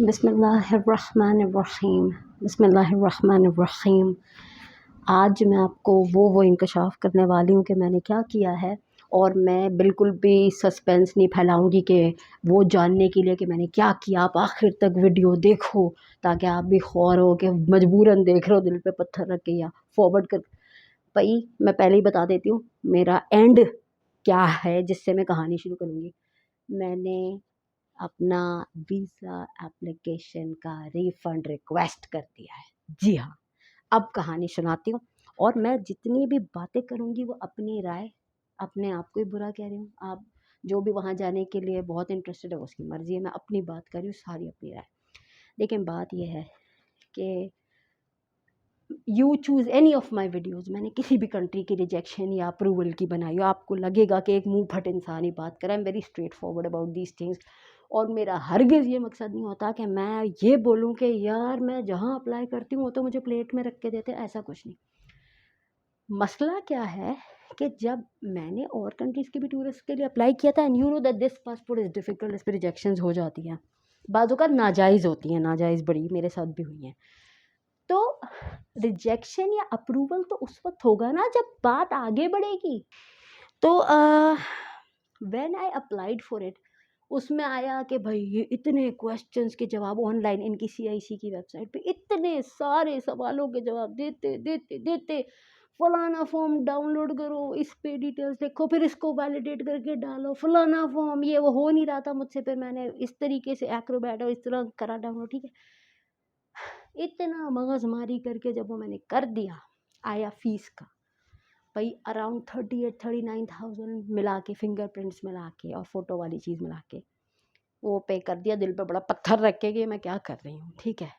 बिस्मिल्लाहिर्रहमानिर्रहीम। बिस्मिल्लाहिर्रहमानिर्रहीम। आज मैं आपको वो इंकशाफ़ करने वाली हूँ कि मैंने क्या किया है, और मैं बिल्कुल भी सस्पेंस नहीं फैलाऊँगी कि वो जानने के लिए कि मैंने क्या किया। आप आखिर तक वीडियो देखो ताकि आप भी ख़ौर हो कि मजबूरन देख रहे हो दिल पे पत्थर रख के या फॉरवर्ड कर। भाई मैं पहले ही बता देती हूँ मेरा एंड क्या है जिससे मैं कहानी शुरू करूँगी। मैंने अपना वीज़ा एप्लीकेशन का रिफ़ंड रिक्वेस्ट कर दिया है। जी हाँ, अब कहानी सुनाती हूँ। और मैं जितनी भी बातें करूँगी वो अपनी राय, अपने आप को ही बुरा कह रही हूँ। आप जो भी वहाँ जाने के लिए बहुत इंटरेस्टेड है उसकी मर्ज़ी है, मैं अपनी बात कर रही हूँ, सारी अपनी राय। लेकिन बात ये है कि you choose any of my videos. मैंने किसी भी कंट्री की रिजेक्शन या अप्रूवल की बनाई हो, आपको लगेगा कि एक मुँह फट इंसान ही बात कर रहा है। आई am very straightforward about these things. और मेरा हरगिज़ ये मकसद नहीं होता कि मैं ये बोलूँ कि यार मैं जहाँ अप्लाई करती हूँ वो तो मुझे प्लेट में रख के देते हैं, ऐसा कुछ नहीं। मसला क्या है कि जब मैंने और कंट्रीज़ के भी टूरिस्ट के लिए अप्लाई किया था, and you know that this passport is difficult, इस पर रिजेक्शंस हो जाती हैं, बाज़ों का नाजायज़ होती हैं, नाजायज़ बड़ी मेरे साथ भी हुई हैं। तो रिजेक्शन या अप्रूवल तो उस वक्त होगा ना जब बात आगे बढ़ेगी। तो when I applied for it, उसमें आया कि भाई ये इतने क्वेश्चंस के जवाब ऑनलाइन इनकी CIC की वेबसाइट पे इतने सारे सवालों के जवाब देते देते देते, फलाना फॉर्म डाउनलोड करो, इस पे डिटेल्स लिखो, फिर इसको वैलिडेट करके डालो, फलाना फॉर्म, ये वो हो नहीं रहा था मुझसे। फिर मैंने इस तरीके से एक्रोबैट और इस तरह करा डाउनलोड, ठीक है। इतना मगजमारी करके जब वो मैंने कर दिया, आया फीस का भाई अराउंड 38-39,000 मिला के, फिंगरप्रिंट्स मिला के और फ़ोटो वाली चीज़ मिला के वो पे कर दिया। दिल पे बड़ा पत्थर रख के कि मैं क्या कर रही हूँ, ठीक है,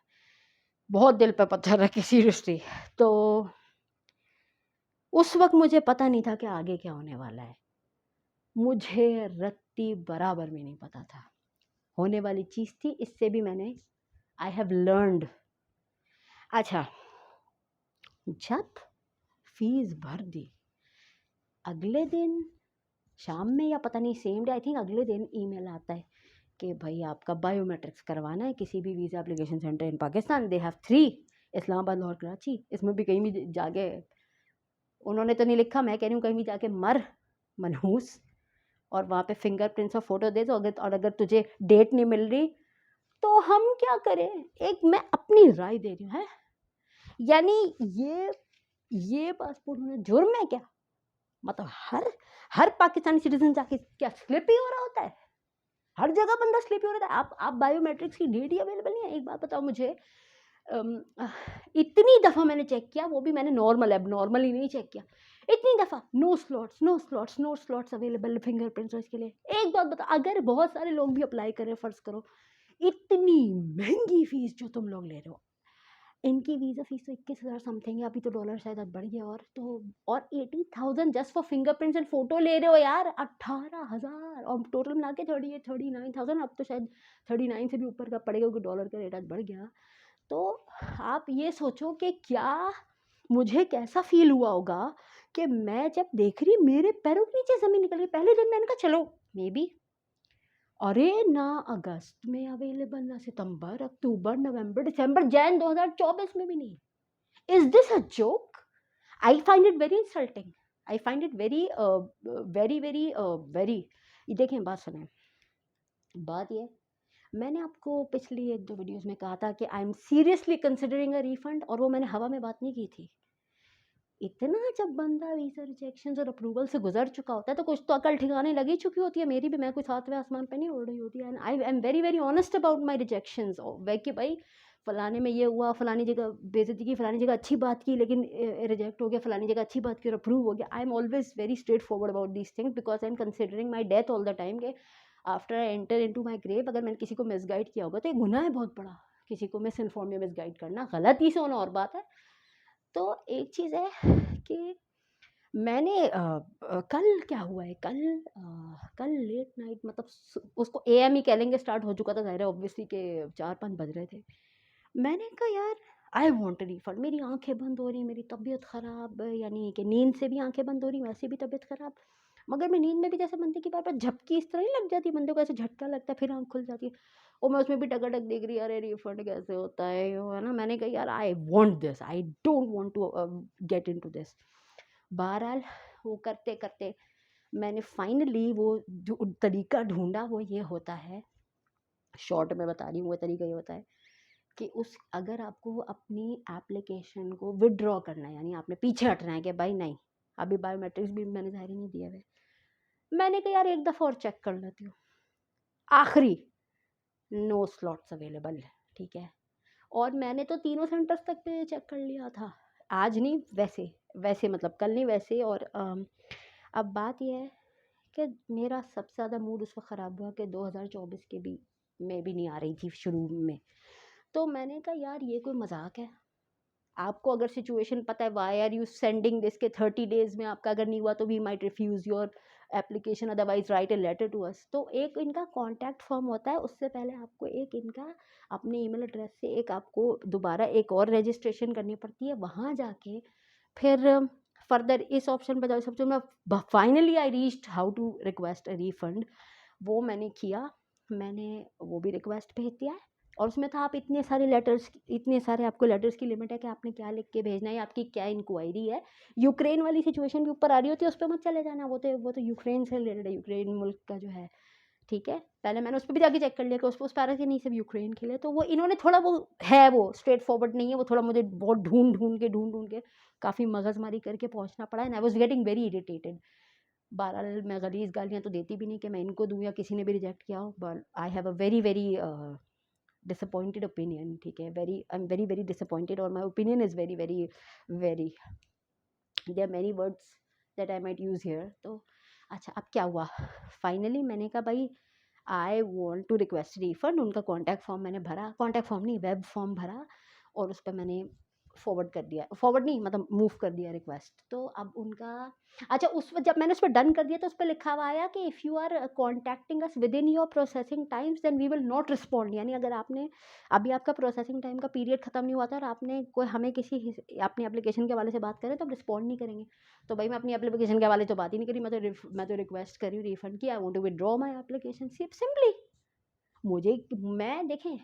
बहुत दिल पे पत्थर रख के सीरियसली। तो उस वक्त मुझे पता नहीं था कि आगे क्या होने वाला है। मुझे रत्ती बराबर में नहीं पता था होने वाली चीज़ थी। इससे भी मैंने आई हैव लर्नड। अच्छा, जब फीस भर दी, अगले दिन शाम में या पता नहीं सेम डे, आई थिंक अगले दिन ईमेल आता है कि भाई आपका बायोमेट्रिक्स करवाना है किसी भी visa application centre in Pakistan. They have 3, Islamabad, Lahore, Karachi. इसमें भी कहीं भी जाके, उन्होंने तो नहीं लिखा, मैं कह रही हूँ कहीं भी जाके मर मनहूस और वहाँ पे फिंगरप्रिंट्स और फोटो दे दो। और अगर तुझे डेट नहीं मिल रही तो हम क्या करें। एक मैं अपनी राय दे रही हूँ, है यानी ये पासपोर्ट होना जुर्म है क्या? मतलब हर पाकिस्तानी सिटीजन जाके क्या स्लिप ही हो रहा होता है? हर जगह बंदा स्लिप ही हो रहा है। आप बायोमेट्रिक्स की डेट ही अवेलेबल नहीं है। एक बात बताओ मुझे, इतनी दफ़ा मैंने चेक किया, वो भी मैंने नॉर्मल एब नॉर्मली नहीं चेक किया, इतनी दफ़ा नो स्लॉट्स अवेलेबल फिंगरप्रिंट्स इसके लिए। एक बात बताओ, अगर बहुत सारे लोग भी अप्लाई करें, फ़र्ज़ करो, इतनी महंगी फ़ीस जो तुम लोग ले रहे हो, इनकी वीज़ा फ़ीस तो 21,000 समथिंग है, अभी तो डॉलर शायद अब बढ़ गया। और 80,000 just for fingerprints and photo ले रहे हो यार, 18,000, और टोटल मिला के 39,000। अब तो शायद 39 से भी ऊपर का पड़ेगा क्योंकि डॉलर का रेट आज बढ़ गया। तो आप ये सोचो कि क्या मुझे कैसा फ़ील हुआ होगा कि मैं जब देख रही मेरे पैरों के नीचे ज़मीन निकल गई। पहले दिन मैंने कहा चलो मे बी, अरे ना अगस्त में अवेलेबल, ना सितंबर, अक्टूबर, नवंबर, दिसंबर, जैन 2024 में भी नहीं। Is this a joke? I find it very insulting. I find it very very very very. देखें, बात सुने। बात ये, मैंने आपको पिछली 1-2 वीडियोस में कहा था कि I am seriously considering a refund, और वो मैंने हवा में बात नहीं की थी। इतना जब बंदा वीज़ा रिजेक्शन और अप्रूवल से गुजर चुका होता है तो कुछ तो अकल ठिकाने लगी चुकी होती है। मेरी भी, मैं कोई 7वें आसमान पे नहीं उड़ रही होती है। And I am very very honest about my rejections. वे कि भाई फलाने में ये हुआ, फलानी जगह बेइज्जती की, फलानी जगह अच्छी बात की लेकिन रिजेक्ट हो गया, फलानी जगह अच्छी बात की और अप्रूव हो गया। I am always very straightforward about these things because I am considering my death all the time के after I enter in to my grave. अगर मैंने किसी को मिसगाइड किया होगा तो ये गुनाह है बहुत बड़ा। किसी को मिस इन्फॉर्म या मिसगाइड करना, गलती से होना और बात है। तो एक चीज़ है कि मैंने कल क्या हुआ है, कल लेट नाइट, मतलब उसको AM ही कह लेंगे, स्टार्ट हो चुका था ज़ाहिर है ऑब्वियसली के 4-5 बज रहे थे। मैंने कहा यार आई वांट अ रिफंड। मेरी आंखें बंद हो रही, मेरी तबीयत ख़राब, यानी कि नींद से भी आंखें बंद हो रही, वैसे भी तबीयत ख़राब। मगर मैं नींद में भी जैसे बंदे की बार बार झपकी इस तरह ही लग जाती है, बंदे को ऐसे झटका लगता है फिर आँख खुल जाती है। और मैं उसमें भी टकाटक देख रही, अरे रिफंड कैसे होता है, है ना। मैंने कहा यार I want this, I don't want to get into this. बहरहाल वो करते करते मैंने फाइनली वो जो तरीका ढूंढा, वो ये होता है, शॉर्ट में बता रही हूँ, वो तरीका ये होता है कि उस अगर आपको अपनी एप्लीकेशन को विड्रॉ करना है, यानी आपने पीछे हटना है कि भाई नहीं, अभी बायोमेट्रिक्स भी मैंने ज़ाहिर नहीं दिए हुए, मैंने कहा यार एक दफ़ा और चेक कर लेती हूँ, आखिरी नो स्लॉट्स अवेलेबल है, ठीक है। और मैंने तो तीनों सेंटर्स तक पे चेक कर लिया था, आज नहीं वैसे, वैसे मतलब कल नहीं वैसे। और अब बात यह है कि मेरा सबसे ज़्यादा मूड उस वक्त ख़राब हुआ कि 2024 के भी मैं भी नहीं आ रही थी शुरू में। तो मैंने कहा यार ये कोई मजाक है, आपको अगर सिचुएशन पता है, why are you sending this के 30 डेज में आपका अगर नहीं हुआ तो we might refuse your application, otherwise write a letter to us. तो एक इनका कॉन्टैक्ट फॉर्म होता है, उससे पहले आपको एक इनका अपने ईमेल एड्रेस से एक आपको दोबारा एक और रजिस्ट्रेशन करनी पड़ती है, वहाँ जाके फिर फर्दर इस ऑप्शन पर जाओ, सबसे मैं finally I reached how to request a refund, वो मैंने किया, मैंने वो भी रिक्वेस्ट भेज दिया है। और उसमें था आप इतने सारे लेटर्स, इतने सारे आपको लेटर्स की लिमिट है कि आपने क्या लिख के भेजना है, आपकी क्या इंक्वायरी है। यूक्रेन वाली सिचुएशन भी ऊपर आ रही होती है, उस पर मत चले जाना, वो तो यूक्रेन से रिलेटेड है, यूक्रेन मुल्क का जो है, ठीक है। पहले मैंने उस पर भी जाके चेक कर लिया कि उस पर आ रहा कि नहीं सिर्फ यूक्रेन के लिए, तो वो इन्होंने थोड़ा वो है, वो स्ट्रेट फॉरवर्ड नहीं है, वो थोड़ा मुझे बहुत ढूंढ के काफ़ी मगजमारी करके पहुंचना पड़ा, and I was getting very irritated. बहरहाल मैं गलीज़ गालियाँ तो देती भी नहीं कि मैं इनको दूँ या किसी ने भी रिजेक्ट किया हो, but I have a very very disappointed opinion, ठीक है, very I am very very disappointed, और my opinion is very very very, there are many words that I might use here. तो अच्छा, अब क्या हुआ, फाइनली मैंने कहा भाई I want to request refund. उनका कॉन्टैक्ट फॉर्म मैंने भरा, कॉन्टैक्ट फॉर्म नहीं, वेब फॉर्म भरा, और उस पर मैंने फॉरवर्ड कर दिया, फॉरवर्ड नहीं मतलब मूव कर दिया रिक्वेस्ट। तो अब उनका, अच्छा उस पर जब मैंने उस पर डन कर दिया तो उस पर लिखा हुआ आया कि if you are contacting us within your processing times then we will not respond, यानी अगर आपने अभी आपका प्रोसेसिंग टाइम का पीरियड ख़त्म नहीं हुआ था और आपने कोई हमें किसी अपनी एप्लीकेशन के हवाले से बात करें तो हम रिस्पॉन्ड नहीं करेंगे। तो भाई मैं अपनी एप्लीकेशन के हवाले तो बात ही नहीं करी, मैं तो रिक्वेस्ट करी रिफंड की, I want to withdraw my application, simply. मुझे मैं देखें,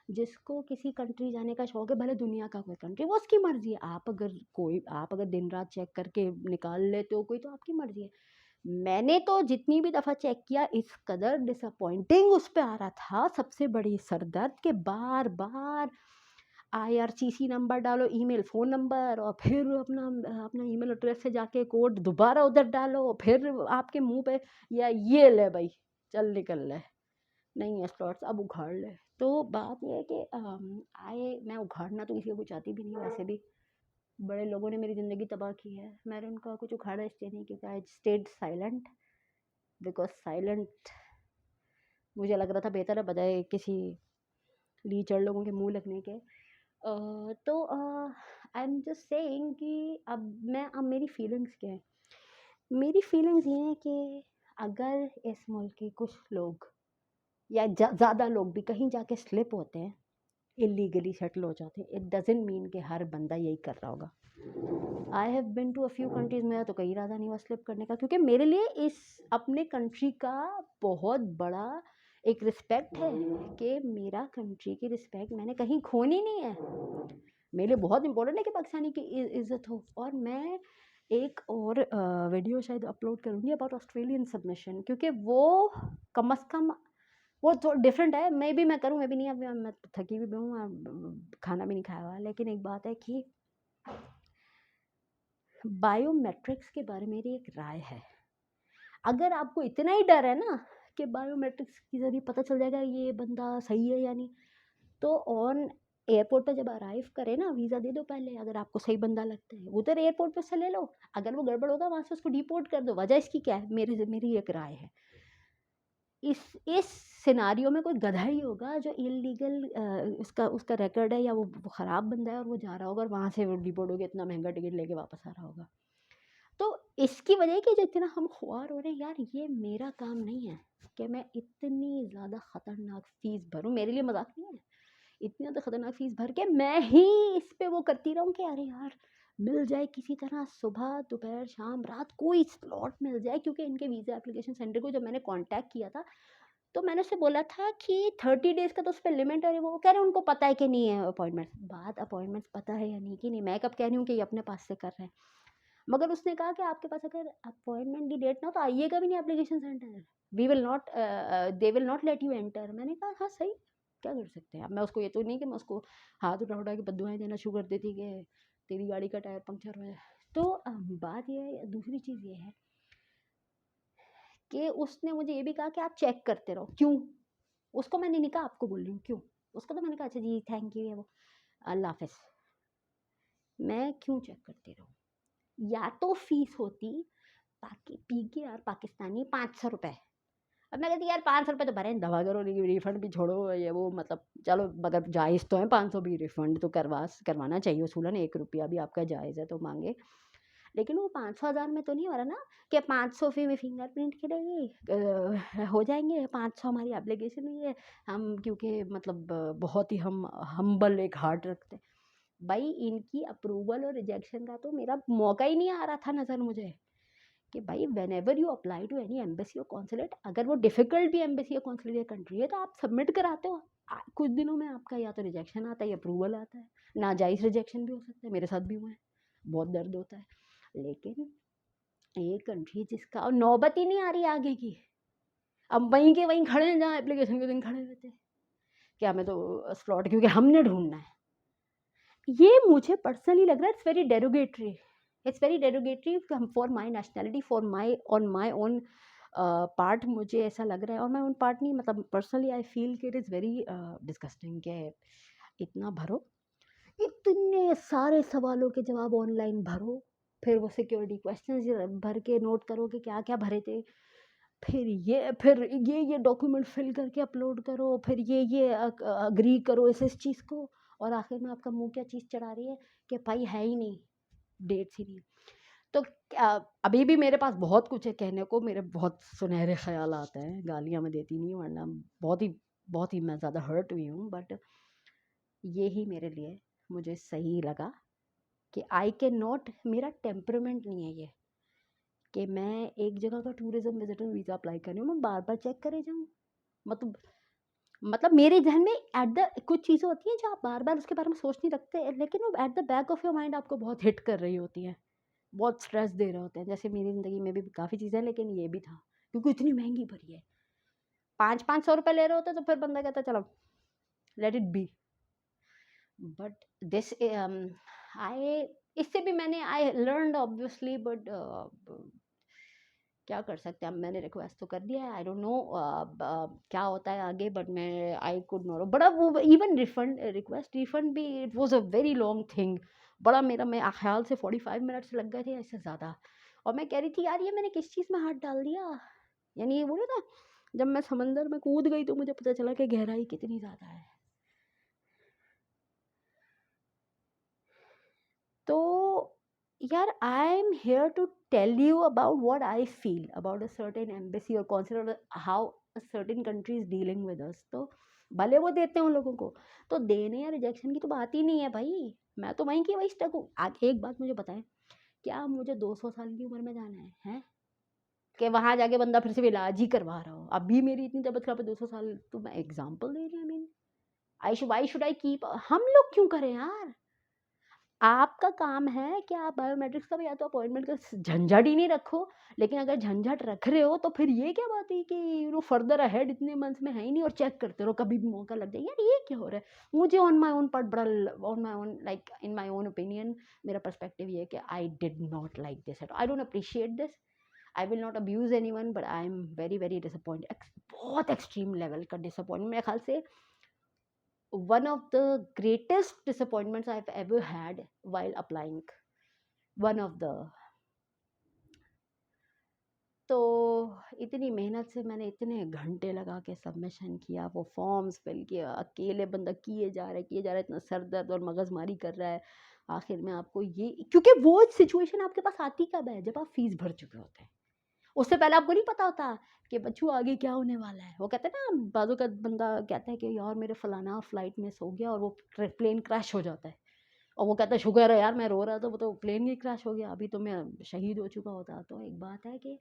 जिसको किसी कंट्री जाने का शौक है, भले दुनिया का कोई कंट्री, वो उसकी मर्जी है। आप अगर दिन रात चेक करके निकाल लेते हो कोई, तो आपकी मर्जी है। मैंने तो जितनी भी दफ़ा चेक किया, इस कदर डिसअपॉइंटिंग उस पे आ रहा था, सबसे बड़ी सरदर्द के बार बार आईआरसीसी नंबर डालो, ईमेल फ़ोन नंबर, और फिर अपना अपना ईमेल एड्रेस से जाके कोड दोबारा उधर डालो, फिर आपके मुंह पे या ये ले भाई चल निकल ले, नहीं है स्लॉट्स, अब उखाड़ ले। तो बात ये है कि मैं उखाड़ना तो किसी को चाहती भी नहीं, वैसे भी बड़े लोगों ने मेरी ज़िंदगी तबाह की है, मैंने उनका कुछ उखाड़ा इसलिए नहीं क्योंकि I stayed silent, because silent मुझे लग रहा था बेहतर है बजाय किसी लीचड़ लोगों के मुंह लगने के। तो आई एम जस्ट सेइंग कि अब मेरी फीलिंग्स क्या है, मेरी फीलिंग्स ये हैं कि अगर इस मुल्क के कुछ लोग या ज़्यादा लोग भी कहीं जाके स्लिप होते हैं, इलीगली सेटल हो जाते हैं, इट डजेंट मीन कि हर बंदा यही कर रहा होगा। I have been to a few countries, मेरा तो कहीं इरादा नहीं हुआ स्लिप करने का, क्योंकि मेरे लिए इस अपने कंट्री का बहुत बड़ा एक रिस्पेक्ट है कि मेरा कंट्री की रिस्पेक्ट मैंने कहीं खोनी नहीं है। मेरे लिए बहुत इंपॉर्टेंट है कि पाकिस्तानी की इज़्ज़त हो। और मैं एक और वीडियो शायद अपलोड करूँगी अबाउट ऑस्ट्रेलियन सबमिशन, क्योंकि वो कम अज़ कम वो थोड़ा डिफरेंट है, मे बी मैं करूँ, मे बी नहीं, अभी मैं थकी भी हूँ, खाना भी नहीं खाया हुआ। लेकिन एक बात है कि बायोमेट्रिक्स के बारे में मेरी एक राय है, अगर आपको इतना ही डर है ना कि बायोमेट्रिक्स के ज़रिए पता चल जाएगा ये बंदा सही है या नहीं, तो ऑन एयरपोर्ट पे जब अराइव करे ना, वीज़ा दे दो पहले, अगर आपको सही बंदा लगता है उधर एयरपोर्ट पे से ले लो, अगर वो गड़बड़ होगा वहाँ से उसको डिपोर्ट कर दो। वजह इसकी क्या है, मेरी एक राय है, इस सिनारियो में कोई गधा ही होगा जो इलीगल उसका रिकॉर्ड है, या वो ख़राब बंदा है और वो जा रहा होगा और वहाँ से वो डिपोर्ट होकर इतना महंगा टिकट लेके वापस आ रहा होगा। तो इसकी वजह कि जो इतना हम खुआर हो रहे हैं यार, ये मेरा काम नहीं है कि मैं इतनी ज़्यादा ख़तरनाक फ़ीस भरूँ, मेरे लिए मजाक नहीं है, इतनी ज़्यादा ख़तरनाक फ़ीस भर के मैं ही इस पे वो करती रहूँ कि अरे यार मिल जाए किसी तरह, सुबह दोपहर शाम रात कोई स्लॉट मिल जाए। क्योंकि इनके वीज़ा एप्लीकेशन सेंटर को जब मैंने कांटेक्ट किया था, तो मैंने उससे बोला था कि 30 डेज़ का तो उस पे लिमिट है, वो कह रहे हैं उनको पता है कि नहीं है अपॉइंटमेंट्स। बात अपॉइंटमेंट्स पता है या नहीं कि नहीं, मैं कब कह रही हूँ कि ये अपने पास से कर रहे हैं। मगर उसने कहा कि आपके पास अगर अपॉइंटमेंट की डेट ना हो तो आइएगा भी नहीं application centre, we will not they will not let you enter. मैंने कहा हाँ सही, क्या कर सकते हैं। अब मैं उसको ये तो नहीं कि मैं उसको हाथ उठा उठा के बददुआएं देना शुरू कर देती कि तेरी गाड़ी का टायर पंक्चर हो जाए। तो बात ये है, दूसरी चीज़ ये है कि उसने मुझे ये भी कहा कि आप चेक करते रहो। क्यों? उसको मैंने नहीं कहा, आपको बोल रही हूँ क्यों। उसको तो मैंने कहा अच्छा जी थैंक यू, ये वो, अल्लाह हाफ़िज़। मैं क्यों चेक करती रहूँ? या तो फ़ीस होती पीके और पाकिस्तानी 500 रुपए। अब मैं कहती यार 500 रुपए तो भरे, दवा करो, रिफंड भी छोड़ो ये वो, मतलब चलो मगर जायज़ तो है 500 भी, रिफंड तो करवाना चाहिए उसूलन, 1 रुपया भी आपका जायज़ है तो मांगे। लेकिन वो 500 हज़ार में तो नहीं हो रहा ना कि 500 फी में फिंगरप्रिंट गिरेगी, हो जाएंगे 500 हमारी एप्लीकेशन हुई है, हम क्योंकि मतलब बहुत ही हम हम्बल एक हार्ट रखते हैं। भाई इनकी अप्रूवल और रिजेक्शन का तो मेरा मौका ही नहीं आ रहा था नज़र मुझे, कि भाई whenever you apply to any embassy और कॉन्सुलेट, अगर वो डिफ़िकल्ट भी एम्बेसी या कॉन्सुलेट या कंट्री है तो आप सबमिट कराते हो। कुछ दिनों में आपका या तो रिजेक्शन आता है या अप्रूवल आता है, नाजायज़ रिजेक्शन भी हो सकता है, मेरे साथ भी हुआ है, बहुत दर्द होता है। लेकिन एक कंट्री जिसका और नौबत ही नहीं आ रही आगे की, अब वहीं के वहीं खड़े हैं जहाँ एप्लीकेशन के दिन खड़े हुए थे कि हमें तो स्लॉट क्योंकि हमने ढूंढना है। ये मुझे पर्सनली लग रहा है it's very derogatory for my nationality, for my on my own part. मुझे ऐसा लग रहा है, और मैं उन पार्ट नहीं, मतलब पर्सनली आई फील कि इट इज़ वेरी डिस्गस्टिंग के इतना भरो, इतने सारे सवालों के जवाब ऑनलाइन भरो, फिर वो सिक्योरिटी क्वेश्चन भर के नोट करो कि क्या क्या भरे थे, फिर ये डॉक्यूमेंट फिल करके अपलोड करो, फिर ये अग्री करो इस चीज़ को, और आखिर में आपका मुंह क्या चीज़ चढ़ा रही है कि भाई है ही नहीं, डेट्स ही नहीं। तो अभी भी मेरे पास बहुत कुछ है कहने को, मेरे बहुत सुनहरे ख्याल आते हैं, गालियाँ मैं देती नहीं हूँ वरना बहुत ही मैं ज़्यादा हर्ट हुई हूँ, बट ये ही मेरे लिए मुझे सही लगा कि आई कैन नॉट, मेरा टेम्परामेंट नहीं है ये कि मैं एक जगह का टूरिज्म विजिटर वीज़ा अप्लाई कर रही हूँ मैं बार बार चेक करे जाऊँ। मतलब मेरे ज़हन में एट द कुछ चीज़ें होती हैं जो आप बार बार उसके बारे में सोच नहीं रखते, लेकिन वो at the back of your mind आपको बहुत हिट कर रही होती हैं, बहुत स्ट्रेस दे रहे होते हैं। जैसे मेरी ज़िंदगी में भी काफ़ी चीज़ें हैं, लेकिन ये भी था क्योंकि इतनी महंगी भरी है, 500-500 रुपये ले रहे होते तो फिर बंदा कहता चलो let it be. But this I इससे भी मैंने आई लर्नड ऑब्वियसली, बट क्या कर सकते हैं। अब मैंने रिक्वेस्ट तो कर दिया है, आई डोंट नो क्या होता है आगे, बट मैं आई कुड नॉट, बड़ा वो इवन रिफंड भी it was a very long thing, बड़ा मेरा मैं ख्याल से 45 मिनट्स लग गए थे ऐसे ज़्यादा। और मैं कह रही थी यार ये मैंने किस चीज़ में हाथ डाल दिया, यानी ये बोले ना जब मैं समंदर में कूद गई तो मुझे पता चला कि गहराई कितनी ज़्यादा है। तो यार I am here to tell you about what I feel about a certain embassy और consulate, how a certain country is dealing with us. तो भले वो देते हैं उन लोगों को, तो देने या रिजेक्शन की तो बात ही नहीं है भाई, मैं तो वहीं की वहीं स्टक हूँ। आज एक बात मुझे बताएं, क्या मुझे 200 साल की उम्र में जाना है हैं कि वहां जाके बंदा फिर से इलाज ही करवा रहा हो। अभी मेरी इतनी तबीयत खराब है, 200 साल तो मैं एग्जाम्पल दे रही हूँ। Mean I should I keep, हम लोग क्यों करें यार। आपका काम है कि आप बायोमेट्रिक्स का भी या तो अपॉइंटमेंट का झंझट ही नहीं रखो, लेकिन अगर झंझट रख रहे हो तो फिर ये क्या बात है कि फर्दर अहेड इतने मंथ्स में है ही नहीं और चेक करते रहो कभी भी मौका लग जाए। यार ये क्या हो रहा है। मुझे ऑन माई ओन पार्ट बड़ा, on my own like in my own opinion मेरा पर्सपेक्टिव ये है कि I did not like this eight, I don't appreciate this, I will not abuse any one, but I am very very disappointed, बहुत extreme level का disappointment. मेरे ख्याल से one of the greatest disappointments I've ever had while applying. One of the, तो इतनी मेहनत से मैंने इतने घंटे लगा के सबमिशन किया, वो फॉर्म्स फिल किया, अकेले बंदा किए जा रहा है, इतना सर दर्द और मगजमारी कर रहा है। आखिर में आपको ये, क्योंकि वो सिचुएशन आपके पास आती कब है, जब आप फीस भर चुके होते हैं। उससे पहले आपको नहीं पता होता कि बच्चों आगे क्या होने वाला है। वो कहते हैं ना, बाजू का बंदा कहता है कि यार मेरे फलाना फ्लाइट मिस हो गया और वो प्लेन क्रैश हो जाता है, और वो कहता है शुक्र है यार मैं रो रहा था, वो तो प्लेन ही क्रैश हो गया, अभी तो मैं शहीद हो चुका होता। तो एक बात है कि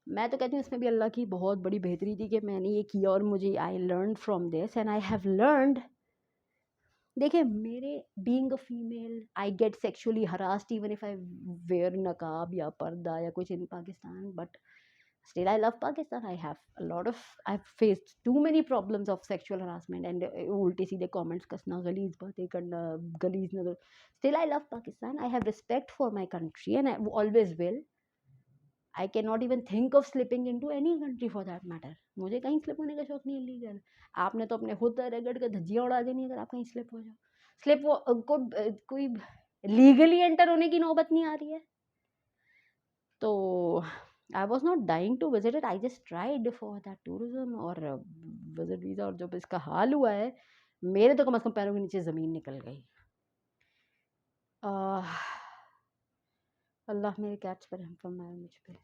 मैं तो कहती हूँ इसमें भी अल्लाह की बहुत बड़ी बेहतरी थी कि मैंने ये किया और मुझे I learn from this and I have learned. देखिए मेरे being a female I get sexually harassed even if I wear नकाब या पर्दा या कुछ in Pakistan, but still I love Pakistan. I have a lot of, I've faced too many problems of sexual harassment and उल्टे सीधे comments कसना, गलीज बातें करना, गलीज नजर. Still I love Pakistan. I have respect for my country and I always will. I cannot even think of slipping into any country for that matter. मुझे कहीं slip होने का शौक नहीं है लीगल. आपने तो अपने खुद रगड़ के धज्जियाँ उड़ा देनी अगर आप कहीं स्लिप हो जाओ. स्लिप कोई लीगली एंटर होने की नौबत नहीं आ रही है. तो I was not dying to visit it. I just tried for that tourism और visit visa, और जब इसका हाल हुआ है मेरे तो कम से कम पैरों के नीचे ज़मीन निकल गई. अल्लाह मेरे कैट्स पर रहम फरमाए मुझ पे.